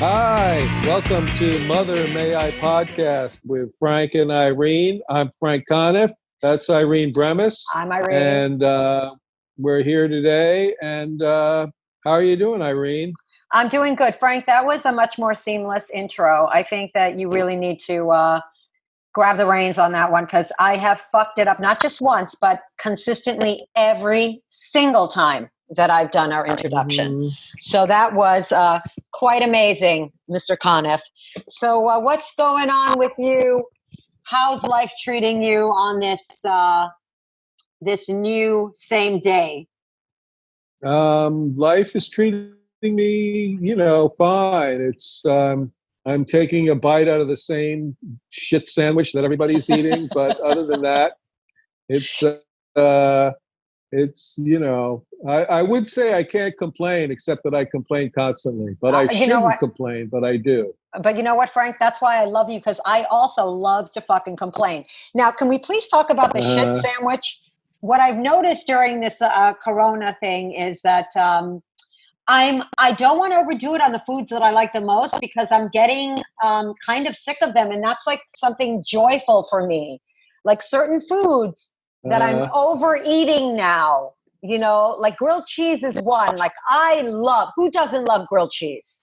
Hi, welcome to Mother May I podcast with Frank and Irene. I'm Frank Conniff. That's Irene Bremis. I'm Irene. And we're here today. And how are you doing, Irene? I'm doing good. Frank, that was a much more seamless intro. I think that you really need to grab the reins on that one because I have fucked it up not just once, but consistently every single time that I've done our introduction. Mm-hmm. So that was quite amazing, Mr. Conniff. So what's going on with you? How's life treating you on this new same day? Life is treating me, fine. It's I'm taking a bite out of the same shit sandwich that everybody's eating, but other than that, it's I would say I can't complain, except that I complain constantly. But I shouldn't complain, but I do. But you know what, Frank? That's why I love you, because I also love to fucking complain. Now, can we please talk about the shit sandwich? What I've noticed during this Corona thing is that I don't want to overdo it on the foods that I like the most, because I'm getting kind of sick of them, and that's like something joyful for me. Like certain foods that I'm overeating now, like grilled cheese is one. Like who doesn't love grilled cheese?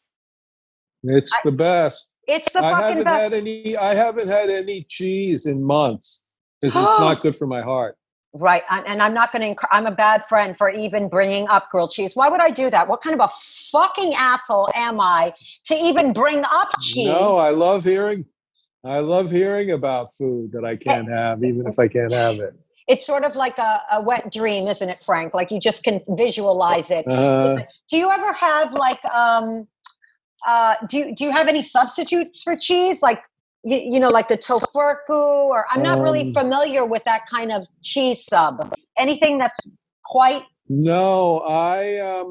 It's the best. It's the fucking best. I haven't had any cheese in months because it's not good for my heart. Right. And I'm not going to, I'm a bad friend for even bringing up grilled cheese. Why would I do that? What kind of a fucking asshole am I to even bring up cheese? No, I love hearing about food that I can't have, even if I can't have it. It's sort of like a wet dream, isn't it, Frank? Like you just can visualize it. Do you ever have like, do you have any substitutes for cheese? Like, like the tofu, or I'm not really familiar with that kind of cheese sub. Anything that's quite... No, I,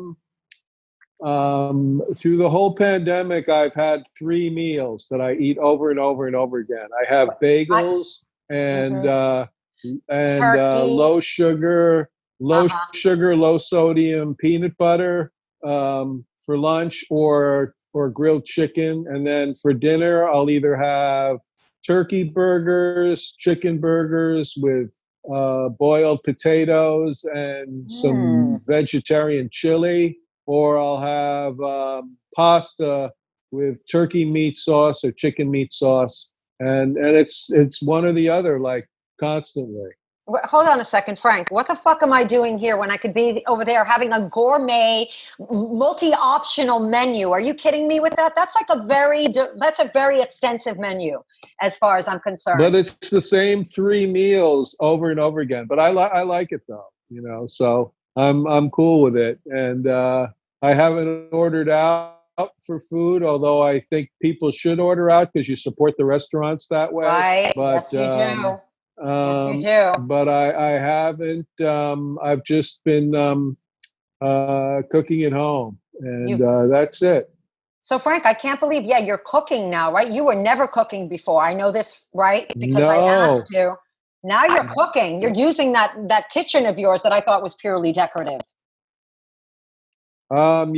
through the whole pandemic, I've had 3 meals that I eat over and over and over again. I have bagels and low sugar, low sodium peanut butter for lunch, or grilled chicken. And then for dinner, I'll either have turkey burgers, chicken burgers with boiled potatoes and some vegetarian chili, or I'll have pasta with turkey meat sauce or chicken meat sauce. And it's one or the other, like constantly. Hold on a second, Frank. What the fuck am I doing here when I could be over there having a gourmet, multi-optional menu? Are you kidding me with that? That's like that's a very extensive menu, as far as I'm concerned. But it's the same 3 meals over and over again. But I like it though, So I'm cool with it, and I haven't ordered out for food, although I think people should order out because you support the restaurants that way. Right? But, yes, you do. Yes, you do. But I haven't. I've just been cooking at home, and that's it. So, Frank, I can't believe, you're cooking now, right? You were never cooking before. I know this, right? Because I asked you. Now you're cooking. You're using that kitchen of yours that I thought was purely decorative. Last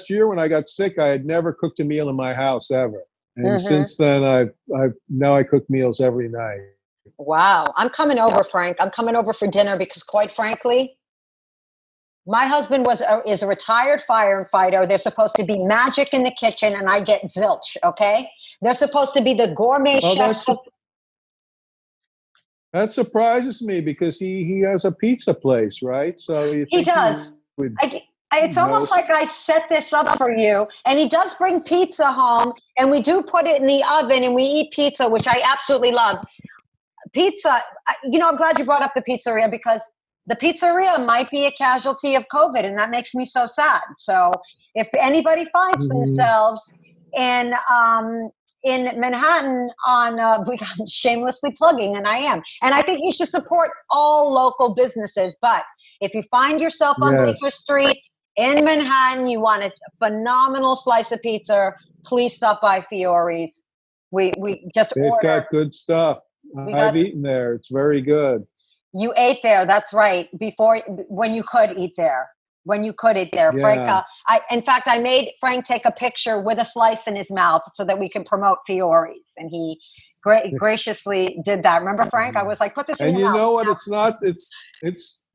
year when I got sick, I had never cooked a meal in my house ever. And since then, I cook meals every night. Wow. I'm coming over, Frank. I'm coming over for dinner because, quite frankly, my husband is a retired firefighter. There's supposed to be magic in the kitchen, and I get zilch, okay? They're supposed to be the gourmet chefs. That surprises me because he has a pizza place, right? So he does. It's almost like I set this up for you, and he does bring pizza home, and we do put it in the oven, and we eat pizza, which I absolutely love. Pizza, I'm glad you brought up the pizzeria, because the pizzeria might be a casualty of COVID, and that makes me so sad. So if anybody finds themselves in Manhattan I'm shamelessly plugging, and I am. And I think you should support all local businesses. But if you find yourself on Bleecker Street in Manhattan, you want a phenomenal slice of pizza, please stop by Fiore's. We just They've ordered. got good stuff. I've eaten there. It's very good. You ate there. That's right. When you could eat there. when you could eat there. Yeah. Frank, in fact, I made Frank take a picture with a slice in his mouth so that we can promote Fiore's, and he graciously did that. Remember, Frank? I was like, put this in And your you mouth. know what?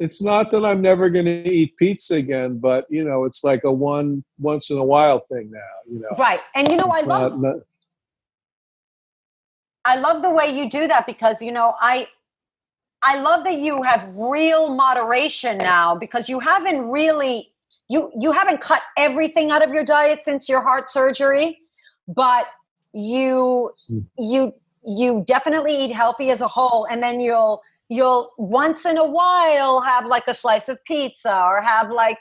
It's not that I'm never going to eat pizza again, but it's like a once in a while thing now. Right, and I love the way you do that because I love that you have real moderation now because you haven't really you haven't cut everything out of your diet since your heart surgery, but you definitely eat healthy as a whole, and then you'll once in a while have like a slice of pizza or have like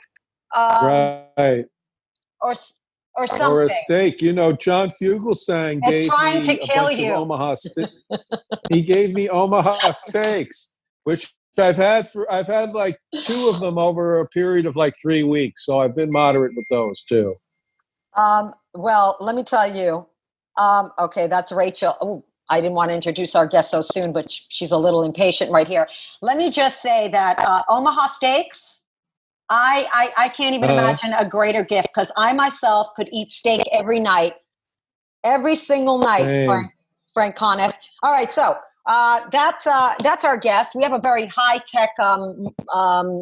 right or something. Or a steak. John Fugelsang gave trying me to a kill bunch you. of Omaha steaks. He gave me Omaha steaks, which I've had like 2 of them over a period of like 3 weeks. So I've been moderate with those too. Well, let me tell you. Okay, that's Rachel. Oh, I didn't want to introduce our guest so soon, but she's a little impatient right here. Let me just say that Omaha steaks, I can't even imagine a greater gift because I myself could eat steak every night, every single night. Same. Frank Conniff. All right, so that's our guest. We have a very high tech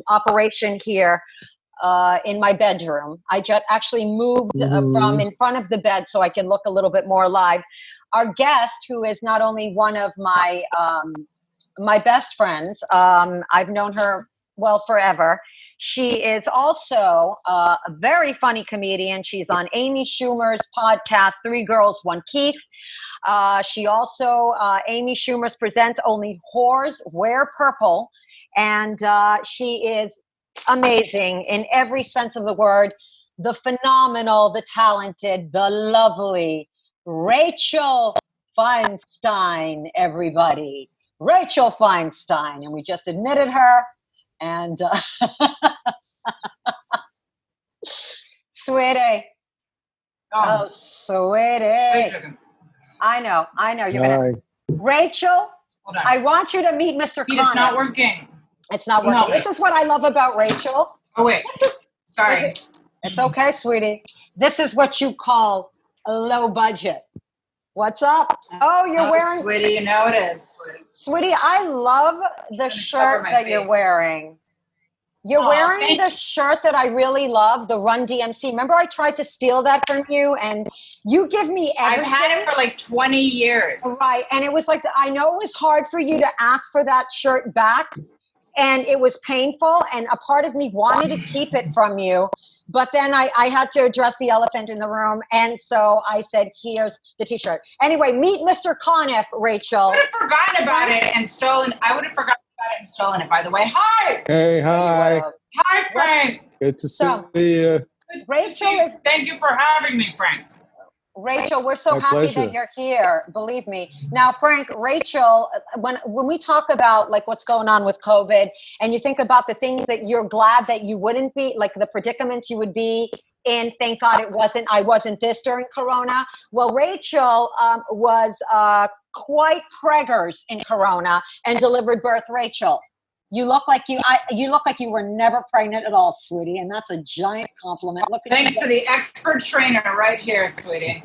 operation here in my bedroom. I just actually moved from in front of the bed so I can look a little bit more alive. Our guest, who is not only one of my my best friends, I've known her forever. She is also a very funny comedian. She's on Amy Schumer's podcast, 3 Girls, 1 Keith. She also, Amy Schumer's presents Only Whores Wear Purple. And she is amazing in every sense of the word. The phenomenal, the talented, the lovely Rachel Feinstein, everybody. Rachel Feinstein. And we just admitted her. And sweetie. Oh, sweetie. I know. You're going to. Rachel, I want you to meet Mr. Conniff. It's not working. It's not working. No. This is what I love about Rachel. Oh, wait. Sorry. It's okay, sweetie. This is what you call a low budget. What's up? Oh, you're wearing... Sweetie, you know it is. Sweetie, I love the shirt that you're wearing. You're wearing the shirt that I really love, the Run DMC. Remember I tried to steal that from you and you give me everything. I've had it for like 20 years. Right. And it was like, I know it was hard for you to ask for that shirt back and it was painful. And a part of me wanted to keep it from you. But then I had to address the elephant in the room. And so I said, here's the t-shirt. Anyway, meet Mr. Conniff, Rachel. I would have forgotten about it and stolen. I would have forgotten about it and stolen it, by the way. Hi. Hey, hi. Hi, Frank. Good to see you. Rachel, thank you for having me, Frank. Rachel, we're so My happy pleasure. that you're here. Believe me. Now, Frank, Rachel, when we talk about like what's going on with COVID and you think about the things that you're glad that you wouldn't be, like the predicaments you would be in, thank God I wasn't this during Corona. Well, Rachel was quite preggers in Corona and delivered birth. Rachel, you look like you were never pregnant at all, sweetie, and that's a giant compliment. Look at Thanks to the expert trainer right here, sweetie.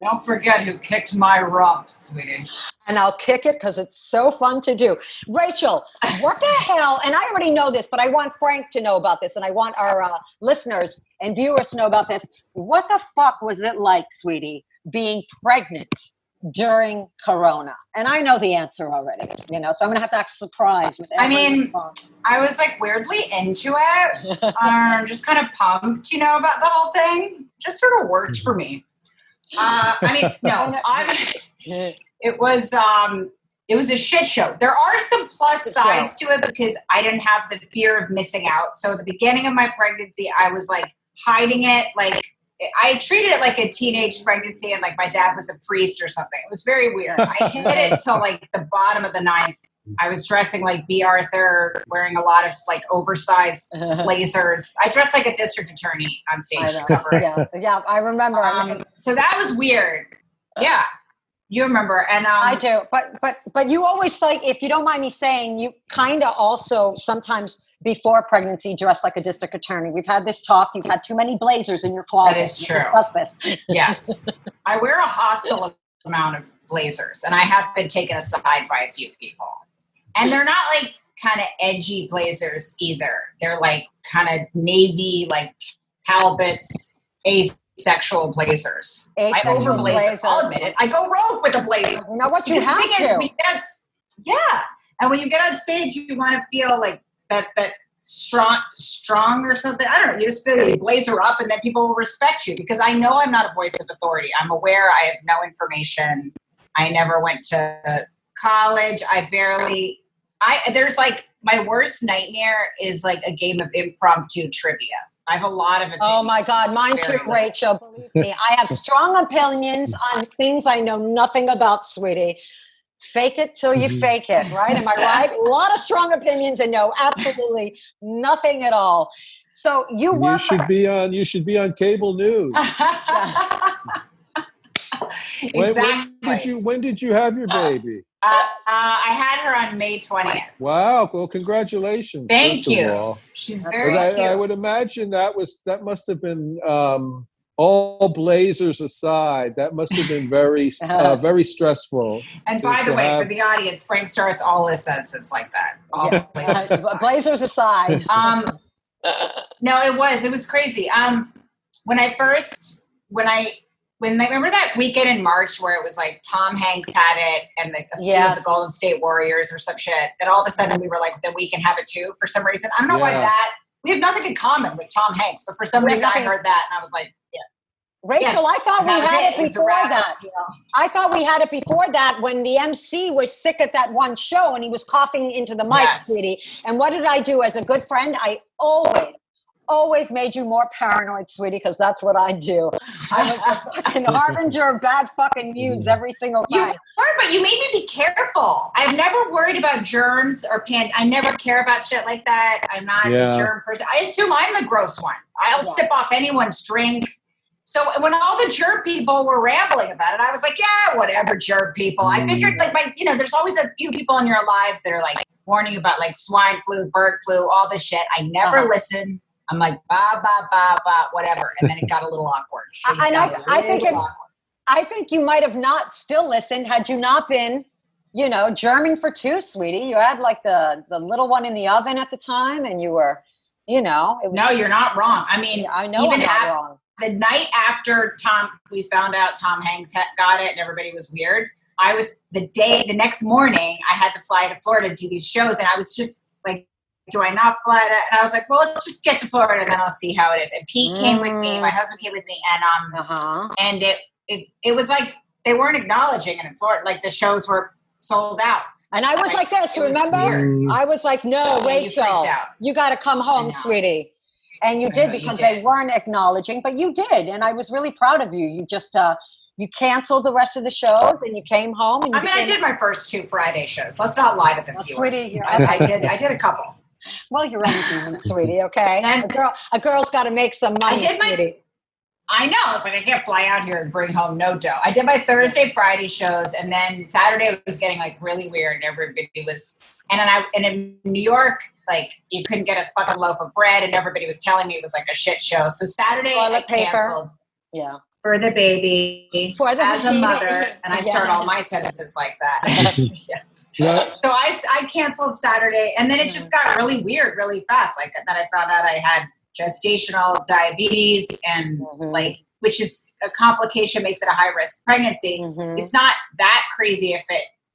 Don't forget who kicked my rump, sweetie. And I'll kick it because it's so fun to do. Rachel, what the hell, and I already know this, but I want Frank to know about this, and I want our listeners and viewers to know about this. What the fuck was it like, sweetie, being pregnant during Corona? And I know the answer already, so I'm going to have to act surprised. I was like weirdly into it, just kind of pumped, about the whole thing. Just sort of worked for me. It was a shit show. There are some plus sides to it because I didn't have the fear of missing out. So at the beginning of my pregnancy, I was like hiding it, like I treated it like a teenage pregnancy and like my dad was a priest or something. It was very weird. I hid it till like the bottom of the 9th. I was dressing like B. Arthur, wearing a lot of like oversized blazers. I dressed like a district attorney on stage to cover it. Yeah, I remember. So that was weird. Yeah, you remember. And I do. But you always, like, if you don't mind me saying, you kind of also sometimes before pregnancy dressed like a district attorney. We've had this talk. You've had too many blazers in your closet. That is true. Discuss this. Yes. I wear a hostile amount of blazers, and I have been taken aside by a few people. And they're not like kind of edgy blazers either. They're like kind of navy, like Talbot's asexual blazers. I overblaze. I'll admit it. I go rogue with a blazer. You know what? You have to. Yeah. And when you get on stage, you want to feel like that strong or something. I don't know. You just feel you blazer up, and then people will respect you, because I know I'm not a voice of authority. I'm aware I have no information. I never went to college. There's like, my worst nightmare is like a game of impromptu trivia. I have a lot of opinions. Oh my God, mine too, Rachel. Believe me, I have strong opinions on things I know nothing about, sweetie. Fake it till you fake it, right? Am I right? A lot of strong opinions and know absolutely nothing at all. So you should be on cable news. Exactly. When did you have your baby? I had her on May 20th. Wow. Well, congratulations. Thank you. All. She's very cute. I would imagine that must have been, all blazers aside, that must have been very, very stressful. And by the way, for the audience, Frank starts all his sentences like that. All blazers aside. Blazers aside. No, it was crazy. When I remember that weekend in March where it was like Tom Hanks had it and a few of the Golden State Warriors or some shit, and all of a sudden we were like, then we can have it too for some reason. I don't know why we have nothing in common with Tom Hanks, but for some reason I heard that and I was like, yeah. Rachel, I thought we had it before that. I thought we had it before that when the MC was sick at that one show and he was coughing into the mic, sweetie. And what did I do as a good friend? I always made you more paranoid, sweetie, because that's what I do. I was a fucking harbinger of bad fucking news every single time. You were, but you made me be careful. I've never worried about germs or I never care about shit like that. I'm not a germ person. I assume I'm the gross one. I'll sip off anyone's drink. So when all the germ people were rambling about it, I was like, yeah, whatever, germ people. I figured there's always a few people in your lives that are like warning about like swine flu, bird flu, all this shit. I never listen. I'm like, whatever. And then it got a little awkward. I think you might have not still listened had you not been, germing for two, sweetie. You had like the little one in the oven at the time and you were, No, you're not wrong. I mean, I know I'm not wrong. The night after we found out Tom Hanks got it and everybody was weird, the next morning I had to fly to Florida to do these shows. And I was just like, do I not fly to? And I was like, well, let's just get to Florida and then I'll see how it is. And Pete came with me, my husband came with me, and it was like they weren't acknowledging it in Florida. Like the shows were sold out. And I was like this, remember? I was like, no, Rachel, you got to come home, sweetie. And you did because they weren't acknowledging, but you did. And I was really proud of you. You just, you canceled the rest of the shows and you came home. And I did my first 2 Friday shows. Let's not lie to the viewers. Sweetie, I did a couple. Well, you're anything, sweetie, okay? And a girl's got to make some money, sweetie. I know. I was like, I can't fly out here and bring home no dough. I did my Thursday, Friday shows, and then Saturday was getting like really weird. And everybody was, and in New York, like you couldn't get a fucking loaf of bread, and everybody was telling me it was like a shit show. So Saturday I canceled. Yeah. For the baby, as a mother, and I start all my sentences like that. So I canceled Saturday, and then it just got really weird really fast. Like then I found out I had gestational diabetes and which is a complication, makes it a high risk pregnancy. It's not that crazy if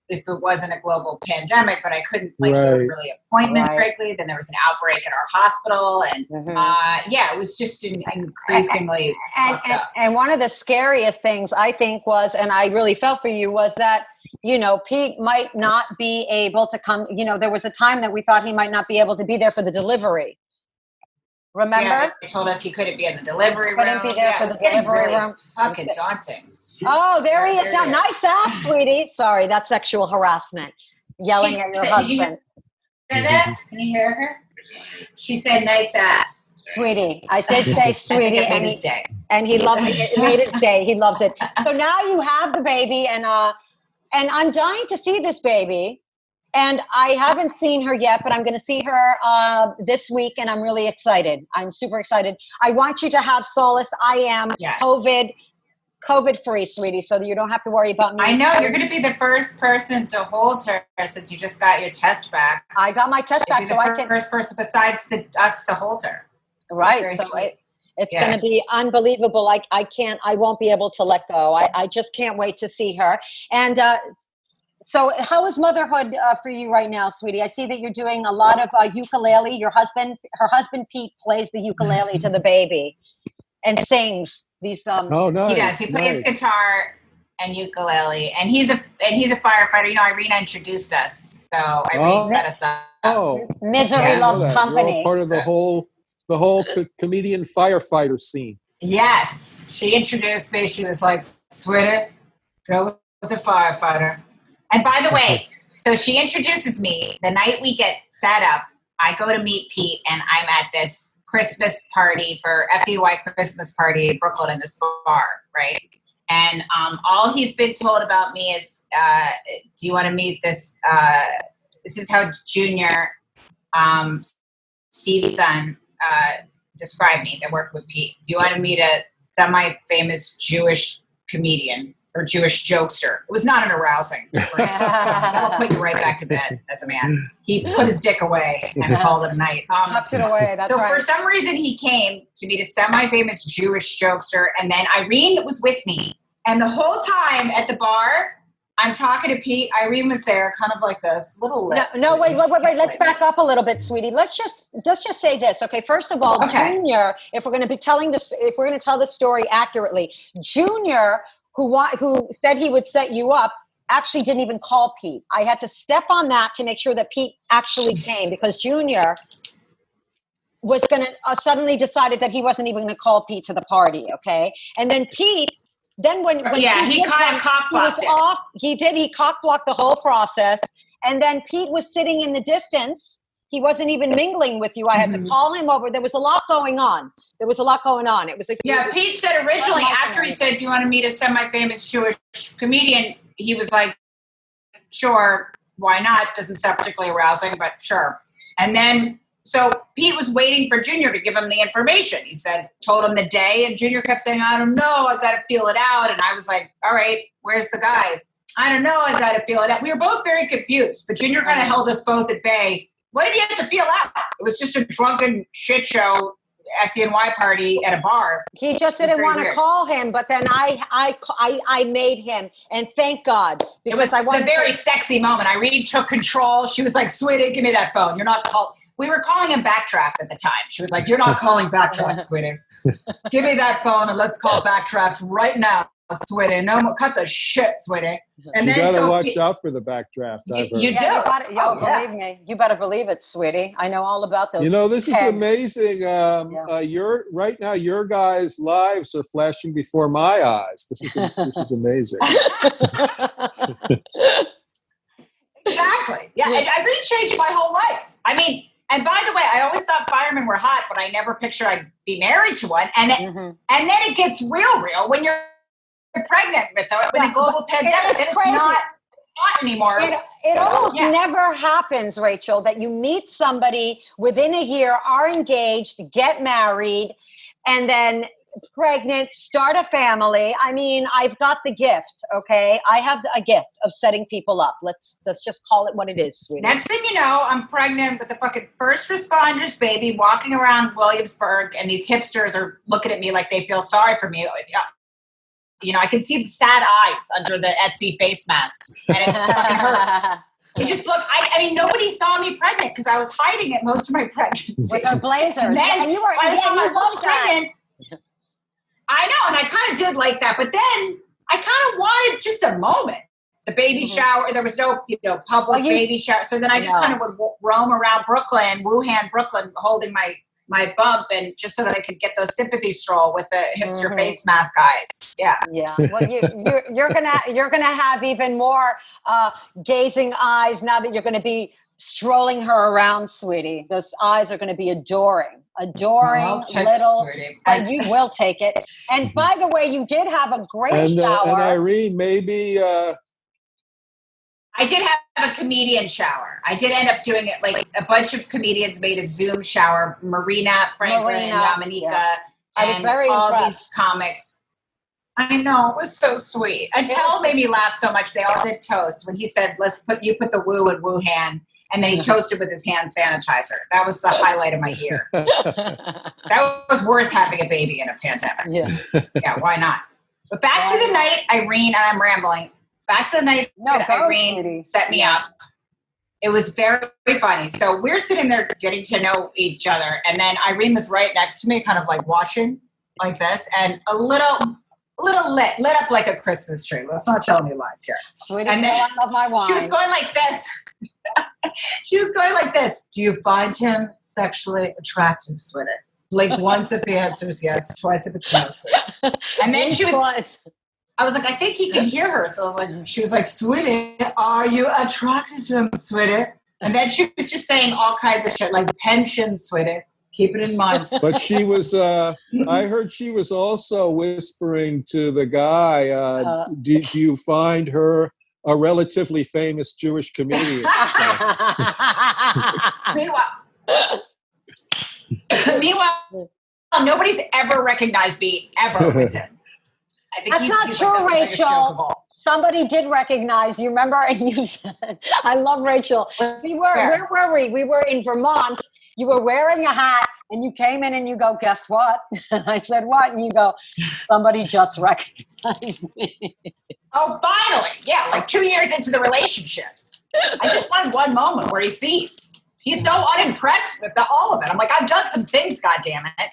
it wasn't a global pandemic, but I couldn't go to really appointments regularly. Then there was an outbreak at our hospital, and it was just increasingly fucked up. And one of the scariest things I think was, and I really felt for you, was that Pete might not be able to come. There was a time that we thought he might not be able to be there for the delivery. Remember? Yeah, they told us he couldn't be in the delivery room. Couldn't be there for the delivery room. Fucking daunting. Oh, there he is now. Nice ass, sweetie. Sorry, that's sexual harassment. Yelling at your husband. Hear that? Can you hear her? She said, "Nice ass, sweetie." I said, "Say, sweetie," and he loves it. It made his day. He loves it. So now you have the baby, and I'm dying to see this baby. And I haven't seen her yet, but I'm going to see her this week, and I'm really excited. I'm super excited. I want you to have solace. I am COVID-free, sweetie, so that you don't have to worry about me. I know. You're going to be the first person to hold her since you just got your test back. I got my test back, so I can. First person besides us to hold her. Right. So it's going to be unbelievable. I won't be able to let go. I just can't wait to see her. And so how is motherhood for you right now, sweetie? I see that you're doing a lot of ukulele. Her husband, Pete, plays the ukulele to the baby and sings these. Oh, nice. He does. He plays guitar and ukulele, and he's a firefighter. You know, Irene introduced us, so Irene set us up. Oh, misery loves company. You're all part of the whole comedian firefighter scene. Yes, she introduced me. She was like, "Sweetie, go with the firefighter." And by the way, so she introduces me. The night we get set up, I go to meet Pete, and I'm at this Christmas party for FTY Christmas party in Brooklyn in this bar, right? And all he's been told about me is, do you want to meet this? This is how Junior, Steve's son, described me that worked with Pete. Do you want to meet a semi-famous Jewish comedian or Jewish jokester? It was not an arousing. That'll put you right back to bed as a man. He put his dick away and called it a night. Tucked it away. That's right. For some reason, he came to meet a semi-famous Jewish jokester, and then Irene was with me. And the whole time at the bar, I'm talking to Pete. Irene was there, kind of like this, little lips. No, wait. Let's back up a little bit, sweetie. Let's just say this, okay? First of all, Junior, if we're going to be telling this, if we're going to tell the story accurately, Junior, who said he would set you up, actually didn't even call Pete. I had to step on that to make sure that Pete actually came, because Junior was going to suddenly decided that he wasn't even going to call Pete to the party, okay? And then Pete. Then when he kind of cock-blocked it. He cock-blocked the whole process. And then Pete was sitting in the distance. He wasn't even mingling with you. I had to call him over. There was a lot going on. It was Pete said originally, after he said, do you want to meet a semi-famous Jewish comedian? He was like, sure, why not? Doesn't sound particularly arousing, but sure. And then, so Pete was waiting for Junior to give him the information. He told him the day, and Junior kept saying, I don't know, I got to feel it out. And I was like, all right, where's the guy? I don't know, I got to feel it out. We were both very confused, but Junior kind of held us both at bay. What did you have to feel out? It was just a drunken shit show FDNY party at a bar. He just didn't want to call him, but then I made him, and thank God. It was a very sexy moment. Irene took control. She was like, sweetie, give me that phone. You're not called. We were calling him Backdraft at the time. She was like, you're not calling Backdraft, sweetie. Give me that phone and let's call Backdraft right now, sweetie. No more, cut the shit, sweetie. And you got to watch out for the Backdraft. You do. Believe me. You better believe it, sweetie. I know all about those. You know, this is amazing. Right now, your guys' lives are flashing before my eyes. This is amazing. Exactly. Yeah, I really changed my whole life. I mean, and by the way, I always thought firemen were hot, but I never pictured I'd be married to one. And and then it gets real when you're pregnant with a global pandemic. It's not hot anymore. It almost never happens, Rachel, that you meet somebody within a year, are engaged, get married, and then pregnant, start a family. I mean, I've got the gift, okay? I have a gift of setting people up. Let's just call it what it is, sweetie. Next thing you know, I'm pregnant with a fucking first responders baby walking around Williamsburg, and these hipsters are looking at me like they feel sorry for me. You know, I can see the sad eyes under the Etsy face masks, and it fucking hurts. You just look, I mean, nobody saw me pregnant because I was hiding it most of my pregnancy. With her blazers. And then, and you were pregnant. I know, and I kind of did like that, but then I kind of wanted just a moment. The baby shower, there was no, public baby shower. So then I just kind of would roam around Brooklyn, Wuhan, Brooklyn, holding my bump, and just so that I could get those sympathy stroll with the hipster face mask guys. Yeah. Well, you're gonna have even more gazing eyes now that you're gonna be strolling her around, sweetie. Those eyes are going to be adoring little. And you will take it. And by the way, you did have a great shower. And Irene, maybe. I I did have a comedian shower. I did end up doing it. Like a bunch of comedians made a Zoom shower. Marina, Franklin, and Dominica, and all these comics. I know, it was so sweet. Until made me laugh so much. They all did toast when he said, you put the woo in Wu hand, and then he toasted with his hand sanitizer. That was the highlight of my year. That was worth having a baby in a pandemic. Yeah, why not? But back to the night, Irene, and I'm rambling. Back to the night that Irene set me up. It was very, very funny. So we're sitting there getting to know each other, and then Irene was right next to me, kind of like watching like this, and a little lit up like a Christmas tree. Let's not tell any lies here. Sweetie, and then I love my wine. She was going like this. She was going like this. Do you find him sexually attractive, sweetie? Like once if the answer is yes, twice if it's no, sweetie. And then I was like, I think he can hear her. So she was like, sweetie, are you attracted to him, sweetie? And then she was just saying all kinds of shit, like pension, sweetie. Keep it in mind. But she was, I heard she was also whispering to the guy, do you find her a relatively famous Jewish comedian? Meanwhile, nobody's ever recognized me ever with him. I think That's not true, like Rachel. Somebody did recognize you. Remember? And you said, "I love Rachel." Where were we? We were in Vermont. You were wearing a hat, and you came in and you go, "Guess what?" And I said, "What?" And you go, "Somebody just recognized me." Oh, finally! Yeah, like 2 years into the relationship, I just wanted one moment where he sees. He's so unimpressed with all of it. I'm like, I've done some things, goddammit.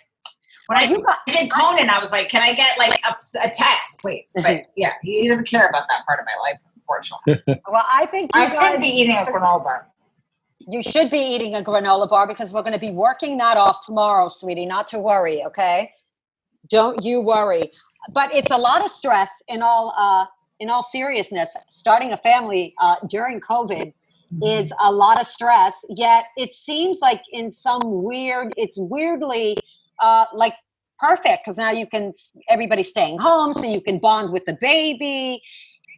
When I did Conan, I was like, can I get like a text, please? But yeah, he doesn't care about that part of my life, unfortunately. Well, I think I should be eating a granola bar. You should be eating a granola bar because we're going to be working that off tomorrow, sweetie. Not to worry, okay? Don't you worry. But it's a lot of stress in all seriousness. Starting a family during COVID is a lot of stress. Yet it seems like it's weirdly like perfect because now everybody's staying home, so you can bond with the baby.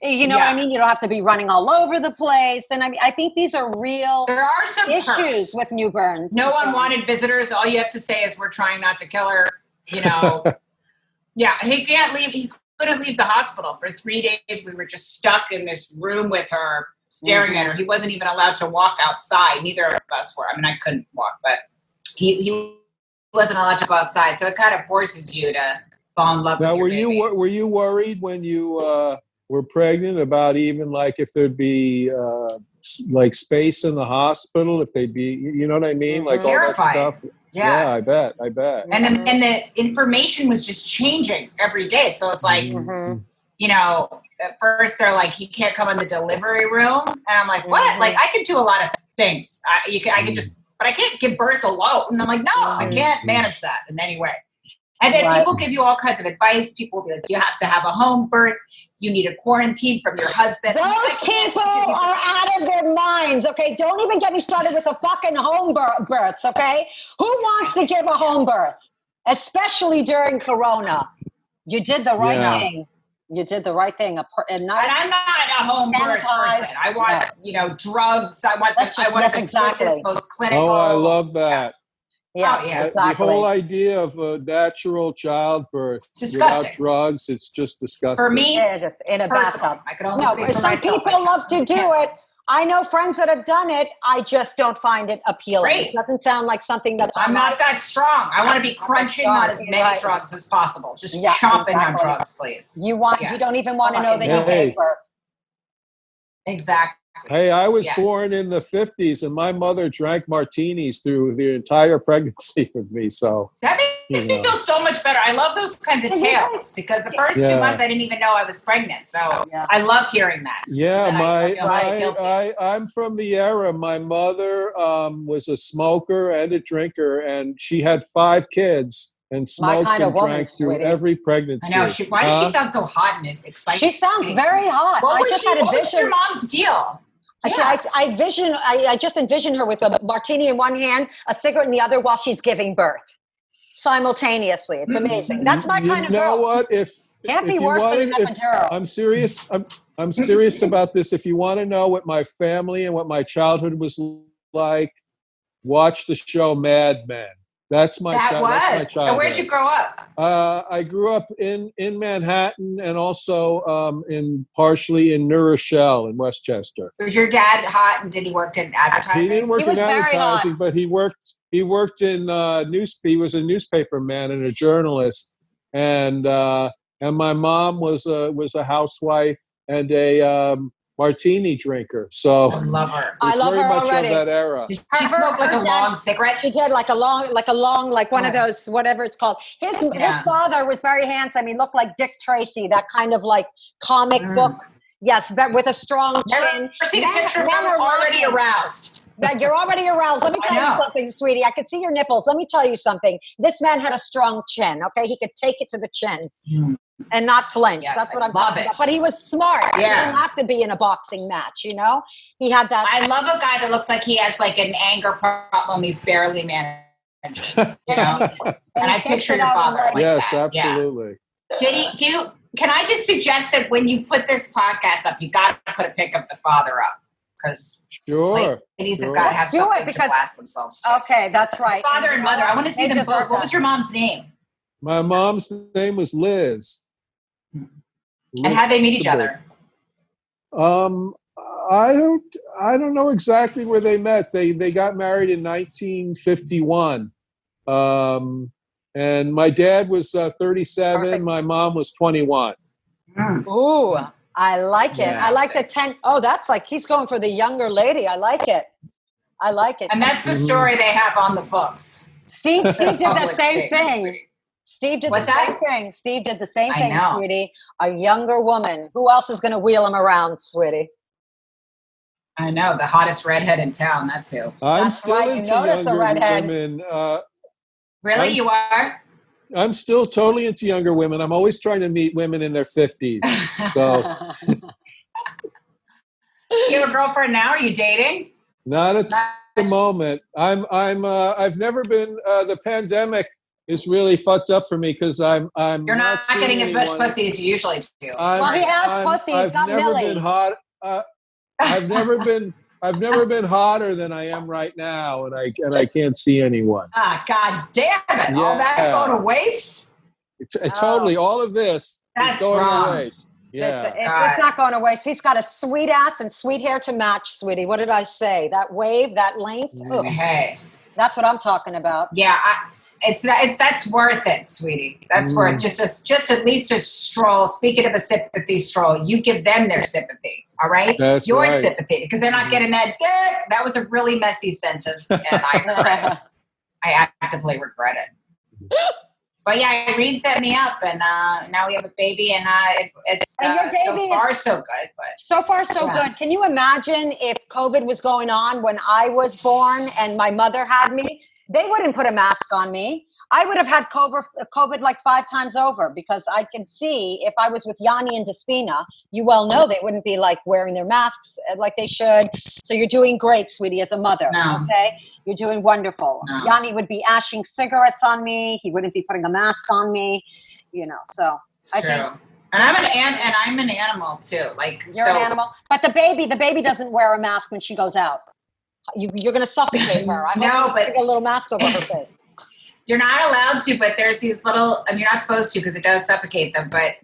You know what I mean? You don't have to be running all over the place. And I think these are real there are some issues perks. With newborns. No unwanted visitors. All you have to say is we're trying not to kill her. You know, he can't leave. He couldn't leave the hospital for 3 days. We were just stuck in this room with her, staring at her. He wasn't even allowed to walk outside. Neither of us were. I mean, I couldn't walk, but he wasn't allowed to go outside. So it kind of forces you to fall in love with your baby. Were you worried when you were pregnant about even like if there'd be like space in the hospital, if they'd be, you know what I mean? Like terrifying. All that stuff. Yeah, I bet. And the information was just changing every day. So it's like, you know, at first they're like, he can't come in the delivery room. And I'm like, what? Like I could do a lot of things. I can just, but I can't give birth alone. And I'm like, no, I can't manage that in any way. And then people give you all kinds of advice. People will be like, you have to have a home birth. You need a quarantine from your husband. Those people are out of their minds, okay? Don't even get me started with the fucking home births, okay? Who wants to give a home birth? Especially during Corona. You did the right thing. You did the right thing. And I'm not a home birth person. I want, drugs. I want the swiftest, most clinical. Oh, I love that. Yeah, The whole idea of a natural childbirth without drugs, it's just disgusting. For me, in a bathtub. I can only speak for myself. Some people love to do it. I know friends that have done it. I just don't find it appealing. It doesn't sound like something that's. I'm not that strong. I want to be crunching on as many drugs as possible. Just chomping on drugs, please. You don't even want to know that you gave birth. Exactly. Hey, I was born in the 50s, and my mother drank martinis through the entire pregnancy with me. So that makes me feel so much better. I love those kinds of tales because the first 2 months I didn't even know I was pregnant. So I love hearing that. Yeah, I'm from the era. My mother was a smoker and a drinker, and she had 5 kids. And smoked and drank through every pregnancy. I know. Why does she sound so hot and exciting? She sounds very hot. What was your mom's deal? I just envision her with a martini in one hand, a cigarette in the other while she's giving birth simultaneously. It's amazing. That's my kind of girl. You know what? If Can't be you worse wanted, than an Epiduro. I'm serious. I'm serious about this. If you want to know what my family and what my childhood was like, watch the show Mad Men. That's my childhood. And where'd you grow up? I grew up in Manhattan and also partially in New Rochelle in Westchester. Was your dad hot, and did he work in advertising? He didn't work in advertising, but he worked in he was a newspaper man and a journalist, and my mom was a housewife and a martini drinker. So I love her. I love her already. Of that era. Did she smoke like a long cigarette? She did like a long, one of those, whatever it's called. His father was very handsome. He looked like Dick Tracy, that kind of like comic book. Yes, but with a strong chin. Never seen a picture of him already aroused. That you're already aroused. Let me tell you something, sweetie. I could see your nipples. Let me tell you something. This man had a strong chin. Okay, he could take it to the chin. And not flinch. Yes, that's what I'm talking about. But he was smart. Yeah. He didn't have to be in a boxing match, you know? He had that. I love a guy that looks like he has like an anger problem he's barely managing, you know? And I picture your father like yes, that. Absolutely. Yeah. Can I just suggest that when you put this podcast up, you got to put a pic of the father up? Because ladies have got to have something to blast themselves to. Okay, that's right. Father and mother. I want to see them both. What was your mom's name? My mom's name was Liz. And how'd they meet each other? I don't know exactly where they met. They got married in 1951. And my dad was 37. Perfect. My mom was 21. Ooh, I like it. I like the 10. Oh, that's like he's going for the younger lady. I like it. And that's the story they have on the books. Steve did the same thing. Sweetie. Steve did the same thing. Steve did the same thing, sweetie. A younger woman. Who else is going to wheel him around, sweetie? I know. The hottest redhead in town. That's who. I'm still into younger women. Really? You are? I'm still totally into younger women. I'm always trying to meet women in their 50s. So. You have a girlfriend now? Are you dating? Not at the moment. I've never been, the pandemic is really fucked up for me because I'm You're not getting as much pussy as you usually do. Well, he has pussy. I've never been hot. I've never been hotter than I am right now, and I can't see anyone. God damn it! Yeah. All that going to waste? Totally. All of this is going wrong. to waste. Yeah, it's not going to waste. He's got a sweet ass and sweet hair to match, sweetie. What did I say? That wave, that length. Hey, that's what I'm talking about. Yeah, that's worth it, sweetie. That's worth just at least a stroll. Speaking of a sympathy stroll, you give them their sympathy. All right, that's your right. sympathy, because they're not getting that dick. That was a really messy sentence, and I regret it. I actively regret it. But yeah, Irene set me up, and now we have a baby, and it's so far so good. But so far so good. Can you imagine if COVID was going on when I was born and my mother had me? They wouldn't put a mask on me. I would have had COVID like 5 times over, because I can see if I was with Yanni and Despina, you well know they wouldn't be like wearing their masks like they should. So you're doing great, sweetie, as a mother. No. Okay? You're doing wonderful. No. Yanni would be ashing cigarettes on me. He wouldn't be putting a mask on me, so it's true. And I'm an animal too. You're an animal. But the baby doesn't wear a mask when she goes out. You're going to suffocate her. No, but a little mask over her face. You're not allowed to, but there's these little, you're not supposed to because it does suffocate them, but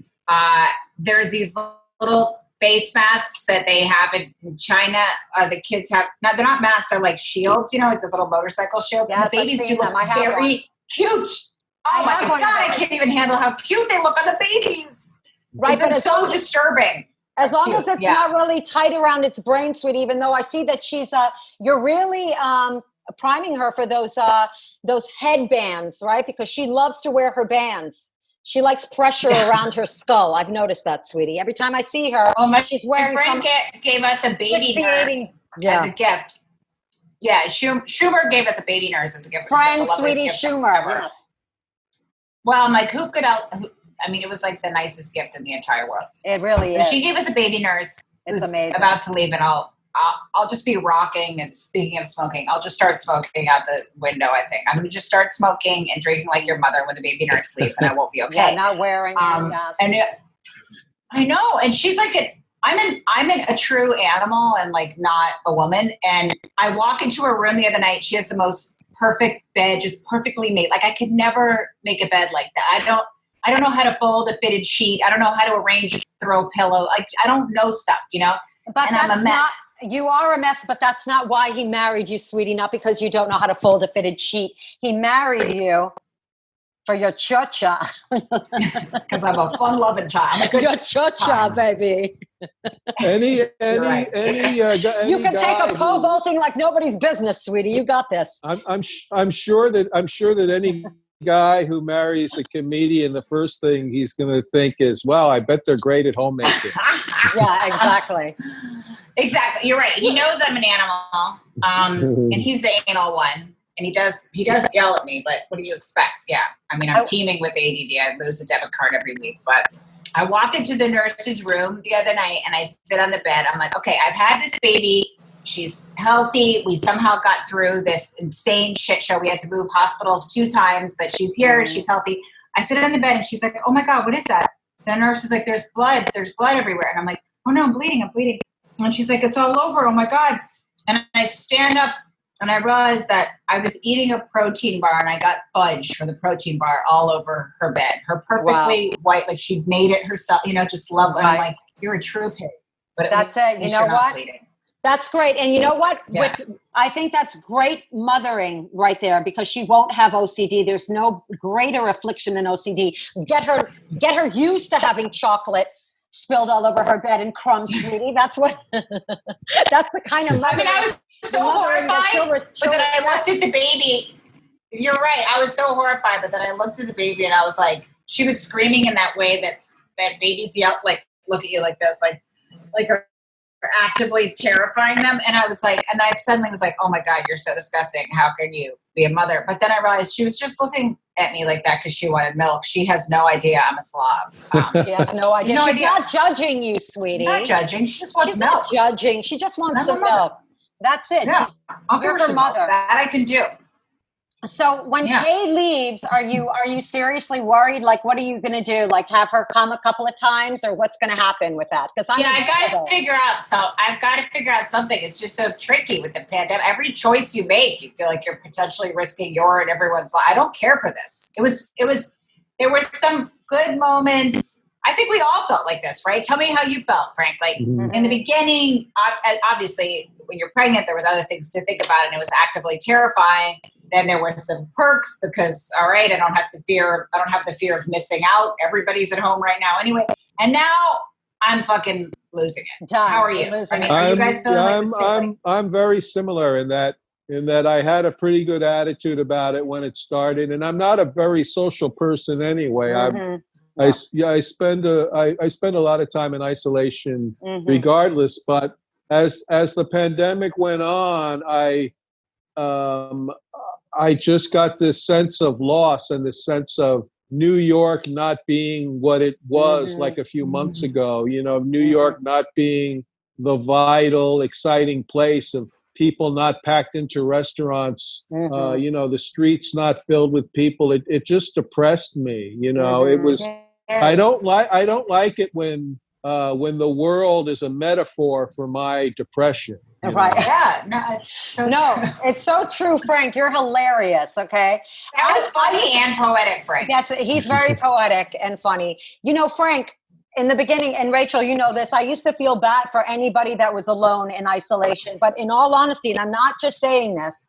there's these little face masks that they have in China. The kids have, they're not masks, they're like shields, like those little motorcycle shields. Yes, and the babies do look very cute. Oh my God, I can't even handle how cute they look on the babies. Right, it's so disturbing. As long as it's not really tight around its brain, sweetie, even though I see that you're really priming her for those headbands, right? Because she loves to wear her bands. She likes pressure around her skull. I've noticed that, sweetie. Every time I see her, she's wearing my friend gave us a baby nurse as a gift. Yeah, Schumer gave us a baby nurse as a gift. Friend, sweetie, Schumer. Yes. Well, I'm like, who could it was like the nicest gift in the entire world. It really is. So she gave us a baby nurse. It's amazing. About to leave, and I'll just be rocking. And speaking of smoking, I'll just start smoking out the window. I think I'm going to just start smoking and drinking like your mother when the baby nurse leaves, and I won't be okay. Yeah, not wearing. And I know. And she's like I'm a true animal and like not a woman. And I walk into her room the other night. She has the most perfect bed, just perfectly made. Like I could never make a bed like that. I don't know how to fold a fitted sheet. I don't know how to arrange a throw pillow. Like I don't know stuff, you know. But and I'm a mess. You are a mess, but that's not why he married you, sweetie. Not because you don't know how to fold a fitted sheet. He married you for your cha-cha. Because I'm a fun-loving child. I'm a good your cha-cha, baby. Any You can take a pole vaulting like nobody's business, sweetie. You got this. I'm sure that any guy who marries a comedian, the first thing he's going to think is, "Wow, I bet they're great at homemaking." Yeah, exactly. Exactly. You're right. He knows I'm an animal, and he's the anal one. And he does yell at me, but what do you expect? Yeah. I mean, I'm teeming with ADD. I lose a debit card every week. But I walk into the nurse's room the other night and I sit on the bed. I'm like, okay, I've had this baby. She's healthy. We somehow got through this insane shit show. We had to move hospitals 2 times, but she's here and she's healthy. I sit on the bed and she's like, oh my God, what is that? The nurse is like, there's blood everywhere. And I'm like, oh no, I'm bleeding. And she's like, it's all over. Oh my God. And I stand up and I realized that I was eating a protein bar and I got fudge from the protein bar all over her bed. Her perfectly white, like she'd made it herself, you know, just lovely. Right. I'm like, you're a true pig. But that's it. You know what? Bleeding. That's great. And you know what? Yeah. I think that's great mothering right there because she won't have OCD. There's no greater affliction than OCD. Get her used to having chocolate spilled all over her bed and crumbs, sweetie. That's the kind of mothering. I mean, I was so horrified, but then I looked at the baby. You're right. I was so horrified, but then I looked at the baby and I was like, she was screaming in that way that babies yell, like, look at you like this, like are actively terrifying them. And I was like, and I suddenly was like, oh my God, you're so disgusting. How can you be a mother? But then I realized she was just looking at me like that because she wanted milk. She has no idea I'm a slob. She has no idea. She's not judging you, sweetie. She's not judging. She just wants milk. Not judging. She just wants some milk. That's it. Yeah. I'll give her mother. That I can do. So when Kay leaves, are you seriously worried? Like, what are you going to do? Like, have her come a couple of times, or what's going to happen with that? Because I've got to figure out something. It's just so tricky with the pandemic. Every choice you make, you feel like you're potentially risking your and everyone's life. I don't care for this. There were some good moments. I think we all felt like this, right? Tell me how you felt, Frank. Like in the beginning, obviously, when you're pregnant, there was other things to think about, and it was actively terrifying. Then there were some perks because, all right, I don't have the fear of missing out. Everybody's at home right now anyway. And now I'm fucking losing it. How are you? I mean, are you guys feeling like the same? I'm very similar in that I had a pretty good attitude about it when it started, and I'm not a very social person anyway. I spend a lot of time in isolation regardless, but as the pandemic went on, I just got this sense of loss and this sense of New York not being what it was like a few months ago. You know, New York not being the vital, exciting place of people not packed into restaurants. You know, the streets not filled with people. It just depressed me. You know, it was. Yes. I don't like it when the world is a metaphor for my depression. Right. Know? Yeah. No, it's so true. It's so true, Frank. You're hilarious. Okay. That was funny and poetic, Frank. He's very poetic and funny. You know, Frank, in the beginning, and Rachel, you know this, I used to feel bad for anybody that was alone in isolation. But in all honesty, and I'm not just saying this,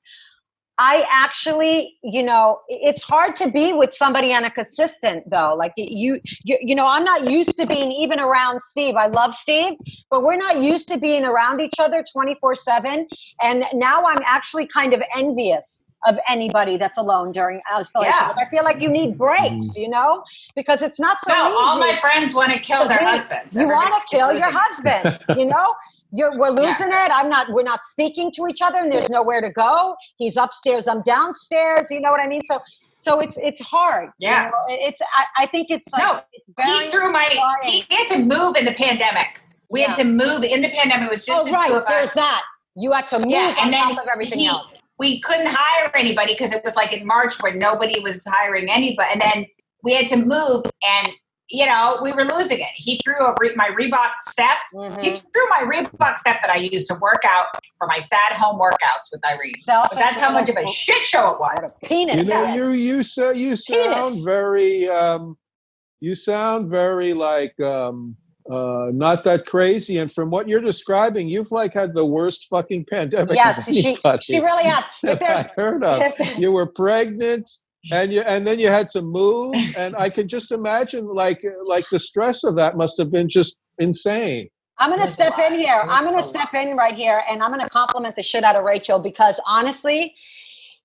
I actually, you know, it's hard to be with somebody on a consistent though. Like you know, I'm not used to being even around Steve. I love Steve, but we're not used to being around each other 24/7. And now I'm actually kind of envious of anybody that's alone during isolation. Yeah. I feel like you need breaks, you know, because it's not so easy. All my friends want to kill their husbands. You want to kill your husband, you know? We're losing it. We're not speaking to each other and there's nowhere to go. He's upstairs. I'm downstairs. You know what I mean? So it's hard. Yeah. You know? I think it's like, he had to move in the pandemic. We had to move in the pandemic. It was just the two of us. There's that. You had to move on top of everything else. We couldn't hire anybody because it was like in March where nobody was hiring anybody. And then we had to move and you know, we were losing it. He threw my Reebok step. Mm-hmm. He threw my Reebok step that I used to work out for my sad home workouts with Irene. But that's how much of a shit show it was. Penis. You know, you sound very like not that crazy. And from what you're describing, you've like had the worst fucking pandemic. Yes, she really has. If I heard of. You were pregnant. And then you had to move, and I could just imagine like the stress of that must have been just insane. I'm going to step in here. I'm going to step in right here, and I'm going to compliment the shit out of Rachel because honestly,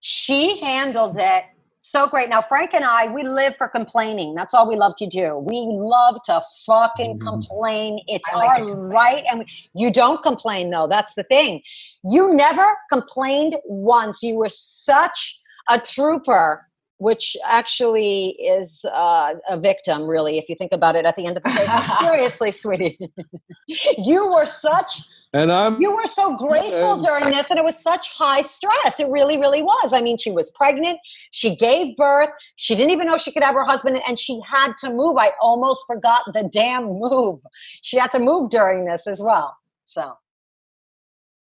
she handled it so great. Now, Frank and I, we live for complaining. That's all we love to do. We love to fucking complain. It's our right, and you don't complain though. That's the thing. You never complained once. You were such a trooper. Which actually is a victim, really, if you think about it at the end of the day. Seriously, sweetie. You were so graceful during this, and it was such high stress. It really, really was. I mean, she was pregnant. She gave birth. She didn't even know she could have her husband, and she had to move. I almost forgot the damn move. She had to move during this as well. So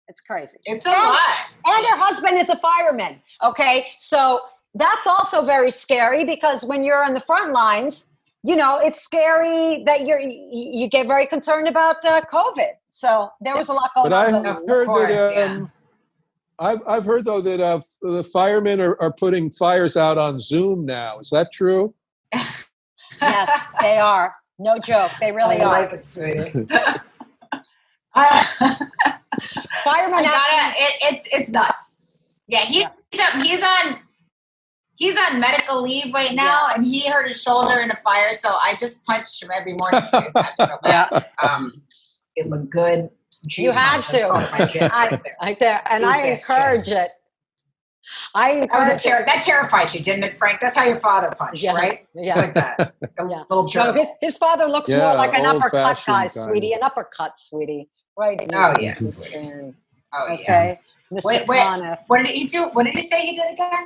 it's crazy. It's a lot. And her husband is a fireman, okay? So that's also very scary because when you're on the front lines, you know, it's scary that you get very concerned about COVID. So there was a lot going on. But I've heard though that the firemen are putting fires out on Zoom now. Is that true? Yes, they are. No joke. They really are. I like it, sweetie. Firemen. It's nuts. Yeah, he's on medical leave right now, and he hurt his shoulder in a fire. So I just punched him every morning. So he's got to go back. Give him a good. You had to. Right there, and I encourage it. That terrified you, didn't it, Frank? That's how your father punched, right? Yeah, just like that, like a little jerk. No, his father looks more like an uppercut guy, sweetie. An uppercut, sweetie. Right. Oh yes. Oh yeah. Okay. Mr. Conniff. What did he do? What did he say he did again?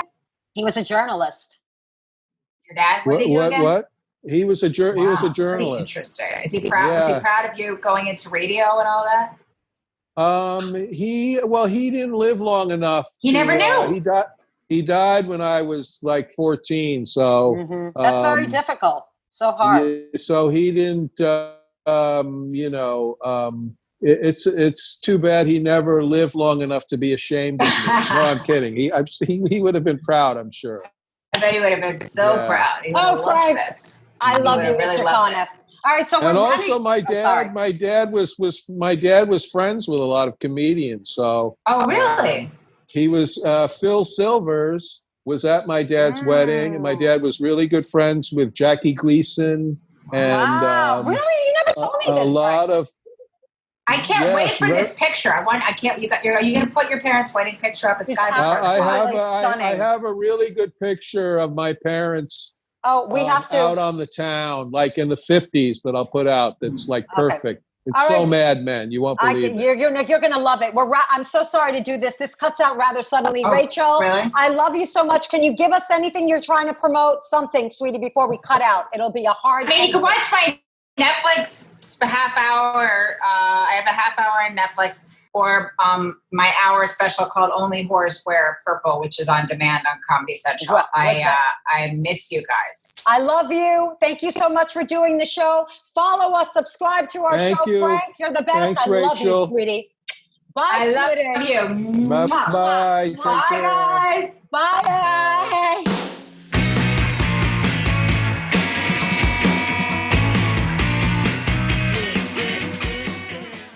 He was a journalist. Your dad? What did he do again? What? He was a he was a journalist. Interesting. Is he proud? Yeah. Was he proud of you going into radio and all that? He didn't live long enough. He never knew. He died when I was like 14. So that's very difficult. So hard. Yeah, so he didn't. It's too bad he never lived long enough to be ashamed of me. No, I'm kidding. He would have been proud, I'm sure. I bet he would have been so proud. He Frank, I love you, Mr. Conniff. All right, so and also my dad was friends with a lot of comedians. So really? He was Phil Silvers was at my dad's wedding, and my dad was really good friends with Jackie Gleason. And really, you never told me this. A lot of. I can't wait for this picture. I can't. Are you going to put your parents' wedding picture up? It's got to be I have a really good picture of my parents. Oh, we have to out on the town, like in the 50s, that I'll put out. That's like perfect. It's so Mad Men. You won't believe it. You're going to love it. I'm so sorry to do this. This cuts out rather suddenly. Rachel, really? I love you so much. Can you give us anything you're trying to promote? Something, sweetie, before we cut out. It'll be a hard. You can watch my Netflix half hour. I have a half hour on Netflix, or my hour special called Only Whores Wear Purple, which is on demand on Comedy Central. I miss you guys. I love you. Thank you so much for doing the show. Follow us, subscribe to our show, Frank. You're the best. Thanks, I love Rachel. you, sweetie. Bye, I love you. Bye. Bye, guys. Bye.